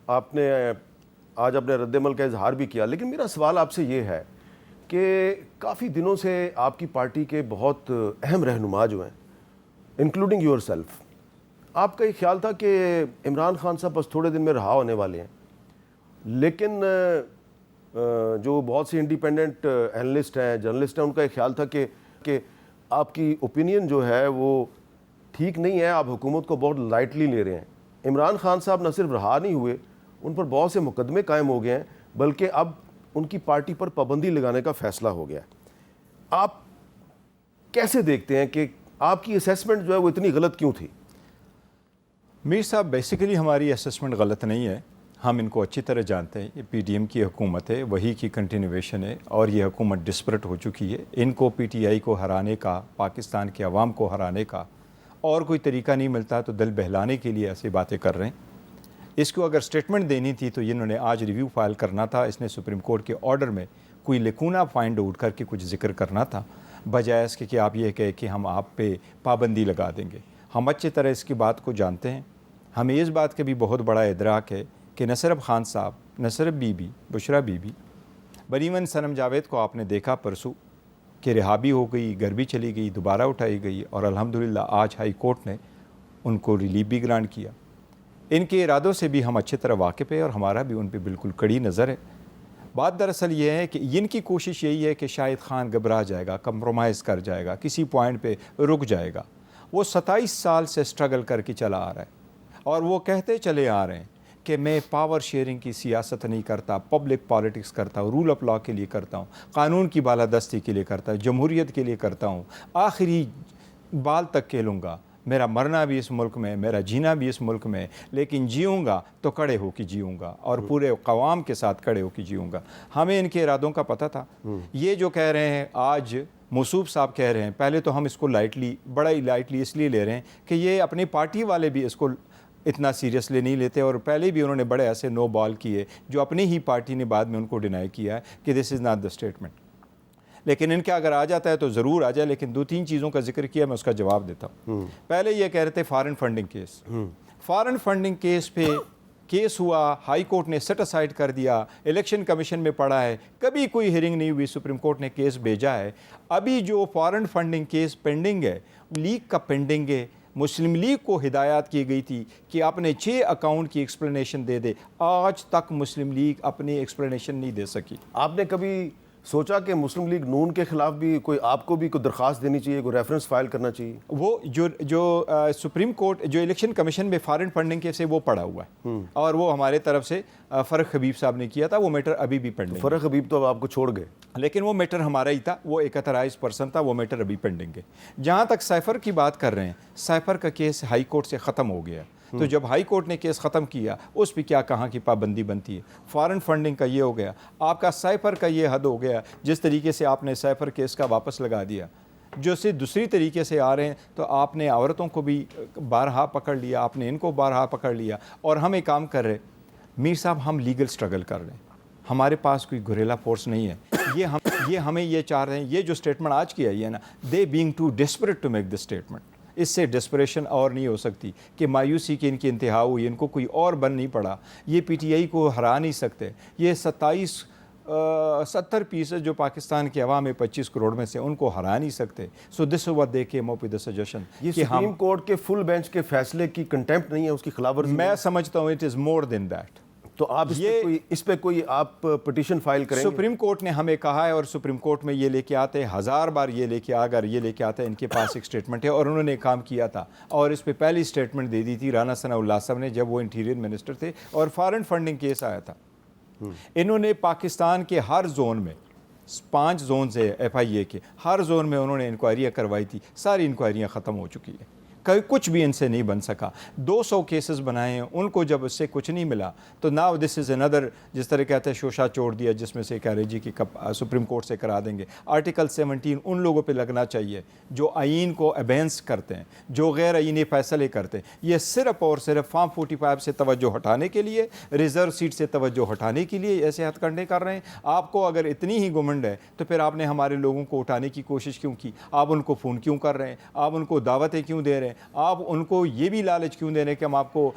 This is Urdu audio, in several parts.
آپ نے آج اپنے رد عمل کا اظہار بھی کیا، لیکن میرا سوال آپ سے یہ ہے کہ کافی دنوں سے آپ کی پارٹی کے بہت اہم رہنما جو ہیں انکلوڈنگ یور سیلف، آپ کا یہ خیال تھا کہ عمران خان صاحب بس تھوڑے دن میں رہا ہونے والے ہیں، لیکن جو بہت سے انڈیپینڈنٹ اینالسٹ ہیں، جرنلسٹ ہیں، ان کا یہ خیال تھا کہ آپ کی اوپینین جو ہے وہ ٹھیک نہیں ہے، آپ حکومت کو بہت لائٹلی لے رہے ہیں۔ عمران خان صاحب نہ صرف رہا نہیں ہوئے، ان پر بہت سے مقدمے قائم ہو گئے ہیں، بلکہ اب ان کی پارٹی پر پابندی لگانے کا فیصلہ ہو گیا ہے۔ آپ کیسے دیکھتے ہیں کہ آپ کی اسیسمنٹ جو ہے وہ اتنی غلط کیوں تھی؟ میر صاحب، بیسیکلی ہماری اسسمنٹ غلط نہیں ہے، ہم ان کو اچھی طرح جانتے ہیں۔ یہ پی ڈی ایم کی حکومت ہے، وہی کی کنٹینیویشن ہے، اور یہ حکومت ڈسپریٹ ہو چکی ہے۔ ان کو پی ٹی آئی کو ہرانے کا، پاکستان کے عوام کو ہرانے کا اور کوئی طریقہ نہیں ملتا تو دل بہلانے کے لیے ایسی باتیں کر رہے ہیں۔ اس کو اگر سٹیٹمنٹ دینی تھی تو انہوں نے آج ریویو فائل کرنا تھا، اس نے سپریم کورٹ کے آرڈر میں کوئی لکونہ فائنڈ آؤٹ کر کے کچھ ذکر کرنا تھا، بجائے اس کے کہ آپ یہ کہے کہ ہم آپ پہ پابندی لگا دیں گے۔ ہم اچھی طرح اس کی بات کو جانتے ہیں، ہمیں اس بات کا بھی بہت بڑا ادراک ہے کہ نہ صرف خان صاحب، نہ صرف بی بی بشرا بی بی، بل ایون صنم جاوید کو آپ نے دیکھا پرسوں کہ رہا بھی ہو گئی، گھر بھی چلی گئی، دوبارہ اٹھائی گئی، اور الحمدللہ آج ہائی کورٹ نے ان کو ریلیف بھی گرانٹ کیا۔ ان کے ارادوں سے بھی ہم اچھی طرح واقف ہیں، اور ہمارا بھی ان پہ بالکل کڑی نظر ہے۔ بات دراصل یہ ہے کہ ان کی کوشش یہی ہے کہ شاہد خان گھبرا جائے گا، کمپرومائز کر جائے گا، کسی پوائنٹ پہ رک جائے گا۔ وہ 27 سال سے سٹرگل کر کے چلا آ رہا ہے، اور وہ کہتے چلے آ رہے ہیں کہ میں پاور شیئرنگ کی سیاست نہیں کرتا، پبلک پالیٹکس کرتا ہوں، رول آف لا کے لیے کرتا ہوں، قانون کی بالادستی کے لیے کرتا ہوں، جمہوریت کے لیے کرتا ہوں، آخری بال تک کھیلوں گا، میرا مرنا بھی اس ملک میں، میرا جینا بھی اس ملک میں، لیکن جیوں گا تو کڑے ہو کے جیوں گا، اور پورے قوام کے ساتھ کڑے ہو کے جیوں گا۔ ہمیں ان کے ارادوں کا پتہ تھا۔ یہ جو کہہ رہے ہیں آج موصوف صاحب کہہ رہے ہیں، پہلے تو ہم اس کو لائٹلی، بڑا ہی لائٹلی اس لیے لے رہے ہیں کہ یہ اپنی پارٹی والے بھی اس کو اتنا سیریسلی نہیں لیتے، اور پہلے بھی انہوں نے بڑے ایسے نو بال کیے جو اپنی ہی پارٹی نے بعد میں ان کو ڈینائی کیا ہے کہ دس از ناٹ دا اسٹیٹمنٹ۔ لیکن ان کے اگر آ جاتا ہے تو ضرور آ جائے، لیکن 2-3 چیزوں کا ذکر کیا، میں اس کا جواب دیتا ہوں۔ پہلے یہ کہہ رہے تھے foreign funding case, foreign funding case پہ کیس ہوا، ہائی کورٹ نے سیٹ اسائڈ کر دیا، الیکشن کمیشن میں پڑا ہے، کبھی کوئی ہیئرنگ نہیں ہوئی، سپریم کورٹ نے کیس بھیجا ہے۔ ابھی جو فارن فنڈنگ کیس پینڈنگ ہے، لیگ کا پینڈنگ ہے۔ مسلم لیگ کو ہدایات کی گئی تھی کہ اپنے 6 اکاؤنٹ کی ایکسپلینیشن دے دے، آج تک مسلم لیگ اپنی ایکسپلینیشن نہیں دے سکی۔ آپ نے کبھی سوچا کہ مسلم لیگ نون کے خلاف بھی کوئی آپ کو بھی کوئی درخواست دینی چاہیے، کوئی ریفرنس فائل کرنا چاہیے؟ وہ جو سپریم کورٹ جو الیکشن کمیشن میں فارن فنڈنگ کیس ہے وہ پڑا ہوا ہے، اور وہ ہمارے طرف سے فرق حبیب صاحب نے کیا تھا، وہ میٹر ابھی بھی پینڈنگ ہے۔ فرق حبیب تو اب آپ کو چھوڑ گئے، لیکن وہ میٹر ہمارا ہی تھا، وہ ایک اتھرائز پرسن تھا، وہ میٹر ابھی پینڈنگ ہے۔ جہاں تک سائفر کی بات کر رہے ہیں، سائفر کا کیس ہائی کورٹ سے ختم ہو گیا، تو جب ہائی کورٹ نے کیس ختم کیا، اس پہ کیا کہاں کی پابندی بنتی ہے؟ فارن فنڈنگ کا یہ ہو گیا، آپ کا سائفر کا یہ حد ہو گیا، جس طریقے سے آپ نے سائفر کیس کا واپس لگا دیا، جو سے دوسری طریقے سے آ رہے ہیں، تو آپ نے عورتوں کو بھی بارہا پکڑ لیا، آپ نے ان کو بارہا پکڑ لیا، اور ہم ایک کام کر رہے، میر صاحب ہم لیگل سٹرگل کر رہے ہیں، ہمارے پاس کوئی گوریلا فورس نہیں ہے۔ یہ ہمیں یہ چاہ رہے ہیں، یہ جو سٹیٹمنٹ آج کی آئی ہے نا، they being too desperate to make this statement, اس سے ڈسپریشن اور نہیں ہو سکتی کہ مایوسی کی ان کی انتہا ہوئی، ان کو کوئی اور بن نہیں پڑا، یہ پی ٹی آئی کو ہرا نہیں سکتے۔ یہ 70% جو پاکستان کے عوام ہے 25 کروڑ میں سے، ان کو ہرا نہیں سکتے۔ سو دس اوور دے کے مو پی دا سجیشن، یہ سپریم کورٹ کے فل بینچ کے فیصلے کی کنٹیمپٹ نہیں ہے، اس کی خلاف ورزی؟ میں سمجھتا ہوں it is more then that. تو آپ اس پہ کوئی آپ پٹیشن فائل کریں گے؟ سپریم کورٹ نے ہمیں کہا ہے، اور سپریم کورٹ میں یہ لے کے آتے ہیں، 1000 بار یہ لے کے اگر یہ لے کے آتا ہے، ان کے پاس ایک سٹیٹمنٹ ہے، اور انہوں نے کام کیا تھا، اور اس پہ پہلی سٹیٹمنٹ دے دی تھی رانا ثناء اللہ صاحب نے جب وہ انٹیریئر منسٹر تھے، اور فارن فنڈنگ کیس آیا تھا۔ انہوں نے پاکستان کے ہر زون میں 5 زونز ہے ایف آئی اے کے، ہر زون میں انہوں نے انکوائریاں کروائی تھی، ساری انکوائریاں ختم ہو چکی ہیں، کچھ بھی ان سے نہیں بن سکا۔ 200 کیسز بنائے ہیں، ان کو جب اس سے کچھ نہیں ملا تو ناؤ دس از اندر، جس طرح کہتے ہیں شوشا چھوڑ دیا، جس میں سے کہہ رہے جی کہ سپریم کورٹ سے کرا دیں گے۔ آرٹیکل 17 ان لوگوں پہ لگنا چاہیے جو آئین کو ابینس کرتے ہیں، جو غیر آئینی فیصلے کرتے ہیں۔ یہ صرف اور صرف فارم 45 سے توجہ ہٹانے کے لیے، ریزرو سیٹ سے توجہ ہٹانے کے لیے ایسے ہتھ کنڈے کر رہے ہیں۔ آپ کو اگر اتنی ہی گھمنڈ ہے تو پھر آپ نے ہمارے لوگوں کو اٹھانے کی کوشش کیوں کی؟ آپ ان کو فون کیوں کر رہے ہیں؟ آپ ان کو دعوتیں کیوں دے رہے ہیں؟ آپ ان کو یہ بھی لالچ کیوں دے رہے ہیں کہ ہم آپ کو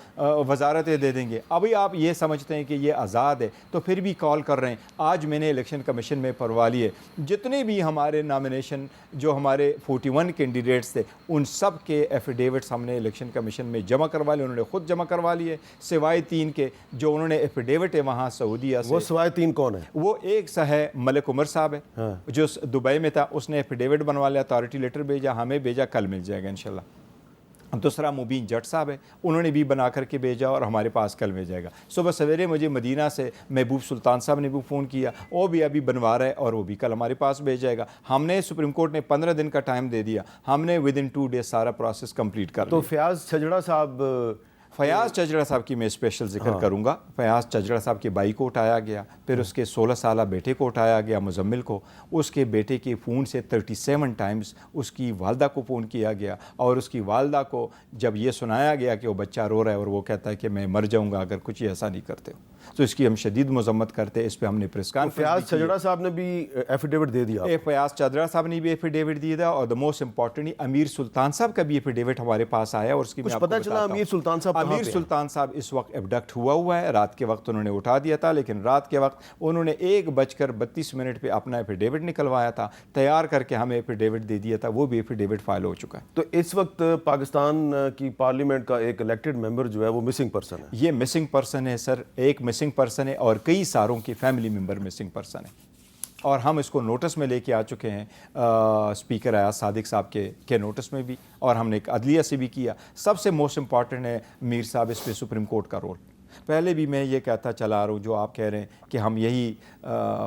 وزارتیں دے دیں گے؟ ابھی آپ یہ سمجھتے ہیں کہ یہ آزاد ہے تو پھر بھی کال کر رہے ہیں. آج میں نے الیکشن کمیشن میں پروا لیے جتنے بھی ہمارے نامینیشن جو ہمارے 41 کینڈیڈیٹس تھے ان سب کے ایفیڈیوٹس ہم نے الیکشن کمیشن میں جمع کروا لیے. انہوں نے خود جمع کروا لیے سوائے 3 کے جو انہوں نے ایفیڈیوٹ ہے وہاں سعودیہ سے. وہ سوائے 3 کون ہے؟ وہ ایک سا ہے ملک عمر صاحب ہے جو دبئی میں تھا, اس نے ایفیڈیوٹ بنوا لیا, اتھارٹی لیٹر بھیجا, ہمیں بھیجا, کل مل جائے گا انشاءاللہ. دوسرا مبین جٹ صاحب ہے, انہوں نے بھی بنا کر کے بھیجا اور ہمارے پاس کل مل جائے گا. صبح سویرے مجھے مدینہ سے محبوب سلطان صاحب نے بھی فون کیا, وہ بھی ابھی بنوا رہا ہے اور وہ بھی کل ہمارے پاس بھیج جائے گا. ہم نے سپریم کورٹ نے 15 دن کا ٹائم دے دیا, ہم نے ودن 2 days سارا پروسیس کمپلیٹ کر تو لیا. فیاض چھجڑا صاحب, فیاض چجڑا صاحب کی میں اسپیشل ذکر کروں گا. فیاض چجڑا صاحب کے بھائی کو اٹھایا گیا, پھر اس کے 16 سالہ بیٹے کو اٹھایا گیا مزمل کو. اس کے بیٹے کے فون سے 37 ٹائمز اس کی والدہ کو فون کیا گیا, اور اس کی والدہ کو جب یہ سنایا گیا کہ وہ بچہ رو رہا ہے اور وہ کہتا ہے کہ میں مر جاؤں گا اگر کچھ ایسا نہیں کرتے ہو, تو اس کی ہم شدید مذمت کرتے ہیں. اس پہ ہم نے پریس کانفرنس. فیاض چھجڑا صاحب نے بھی ایفیڈیوٹ دے دیا. فیاض چجڑا صاحب نے بھی ایفیڈیوٹ دیا تھا, اور دا موسٹ امپورٹنٹلی امیر سلطان صاحب کا بھی ایفیڈیوٹ ہمارے پاس آیا. اور اس کی کچھ پتہ چلا امیر سلطان صاحب کہاں پہ ہیں؟ امیر سلطان صاحب اس وقت ایبڈکٹ ہوا ہے. رات کے وقت انہوں نے اٹھا دیا تھا, لیکن رات کے وقت انہوں نے 1:32 پہ اپنا ایفیڈیوٹ نکلوایا تھا, تیار کر کے ہمیں ایفیڈیوٹ دے دیا تھا. وہ بھی ایفیڈیوٹ فائل ہو چکا ہے. تو اس وقت پاکستان کی پارلیمنٹ کا ایک الیکٹڈ ممبر جو ہے وہ مسنگ پرسن ہے. یہ مسنگ پرسن ہے سر, ایک مسنگ پرسن ہے اور کئی ساروں کی فیملی ممبر مسنگ پرسن ہے. اور ہم اس کو نوٹس میں لے کے آ چکے ہیں, اسپیکر ایاز صادق صاحب کے نوٹس میں بھی, اور ہم نے عدلیہ سے بھی کیا. سب سے موسٹ امپورٹنٹ ہے میر صاحب اس پہ سپریم کورٹ کا رول. پہلے بھی میں یہ کہتا چلا آ رہا ہوں, جو آپ کہہ رہے ہیں کہ ہم یہی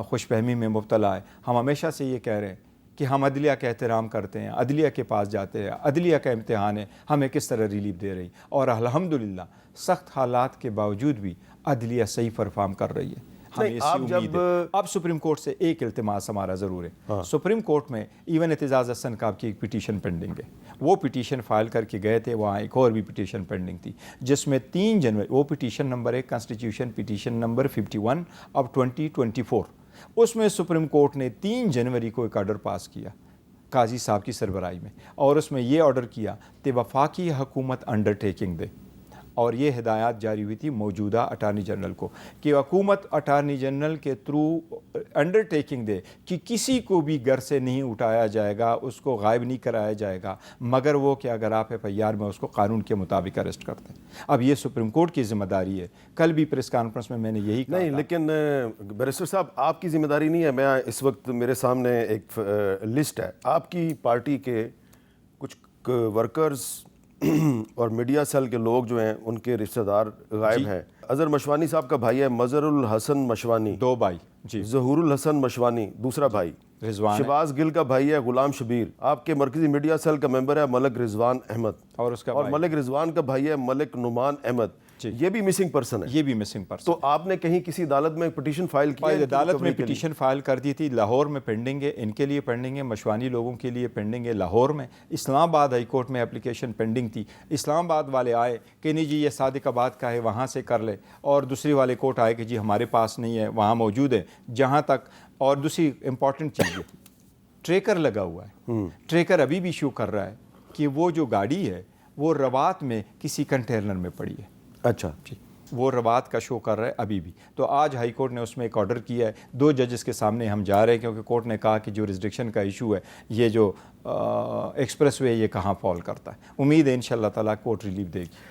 خوش فہمی میں مبتلا ہے, ہم ہمیشہ سے یہ کہہ رہے ہیں کہ ہم عدلیہ کا احترام کرتے ہیں, عدلیہ کے پاس جاتے ہیں, عدلیہ کا امتحان ہے ہمیں کس طرح ریلیف دے رہی, اور الحمدللہ سخت حالات کے باوجود بھی عدلیہ صحیح پرفارم کر رہی ہے. ہمیں اسی امید ہے. اب سپریم کورٹ سے ایک التماس ہمارا ضرور ہے. سپریم کورٹ میں ایون اعتزاز احسن صاحب کی ایک پٹیشن پینڈنگ ہے, وہ پٹیشن فائل کر کے گئے تھے, وہاں ایک اور بھی پٹیشن پینڈنگ تھی جس میں 3 جنوری, وہ پٹیشن نمبر ہے کانسٹیٹیوشن پٹیشن نمبر 51 اب 2024. اس میں سپریم کورٹ نے 3 جنوری کو ایک آرڈر پاس کیا قاضی صاحب کی سربراہی میں, اور اس میں یہ آرڈر کیا کہ وفاقی حکومت انڈر ٹیکنگ دے. اور یہ ہدایات جاری ہوئی تھی موجودہ اٹارنی جنرل کو کہ حکومت اٹارنی جنرل کے تھرو انڈر ٹیکنگ دے کہ کسی کو بھی گھر سے نہیں اٹھایا جائے گا, اس کو غائب نہیں کرایا جائے گا, مگر وہ کہ اگر آپ FIR میں اس کو قانون کے مطابق اریسٹ کرتے ہیں. اب یہ سپریم کورٹ کی ذمہ داری ہے. کل بھی پریس کانفرنس میں میں نے یہی کہا. نہیں, لیکن بیرسٹر صاحب آپ کی ذمہ داری نہیں ہے. میں اس وقت میرے سامنے ایک لسٹ ہے, آپ کی پارٹی کے کچھ ورکرز اور میڈیا سیل کے لوگ جو ہیں ان کے رشتہ دار غائب ہیں. اظہر مشوانی صاحب کا بھائی ہے مظہر الحسن مشوانی, 2 بھائی جی, ظہور الحسن مشوانی دوسرا بھائی, رضوان شہباز گل کا بھائی ہے غلام شبیر, آپ کے مرکزی میڈیا سیل کا ممبر ہے ملک رضوان احمد, اور اس کا اور ملک رضوان کا بھائی ہے ملک نعمان احمد, یہ بھی مسنگ پرسن ہے. یہ بھی مسنگ پرسن. تو آپ نے کہیں کسی عدالت میں پٹیشن فائل کی ہے؟ عدالت میں پٹیشن فائل کر دی تھی, لاہور میں پینڈنگ ہے, ان کے لیے پینڈنگ ہے, مشوانی لوگوں کے لیے پینڈنگ ہے لاہور میں. اسلام آباد ہائی کورٹ میں اپلیکیشن پینڈنگ تھی, اسلام آباد والے آئے کہ نہیں جی یہ صادق آباد کا ہے وہاں سے کر لے, اور دوسری والے کورٹ آئے کہ جی ہمارے پاس نہیں ہے, وہاں موجود ہے جہاں تک. اور دوسری امپورٹنٹ چیز ہے ٹریکر لگا ہوا ہے, ٹریکر ابھی بھی شو کر رہا ہے کہ وہ جو گاڑی ہے وہ رباط میں کسی کنٹینر میں پڑی ہے. اچھا جی, وہ رباط کا شو کر رہا ہے ابھی بھی. تو آج ہائی کورٹ نے اس میں ایک آرڈر کیا ہے, 2 ججز کے سامنے ہم جا رہے ہیں کیونکہ کورٹ نے کہا کہ جو ریزڈکشن کا ایشو ہے یہ جو ایکسپریس وے یہ کہاں فال کرتا ہے. امید ہے انشاءاللہ تعالیٰ کورٹ ریلیف دے گی.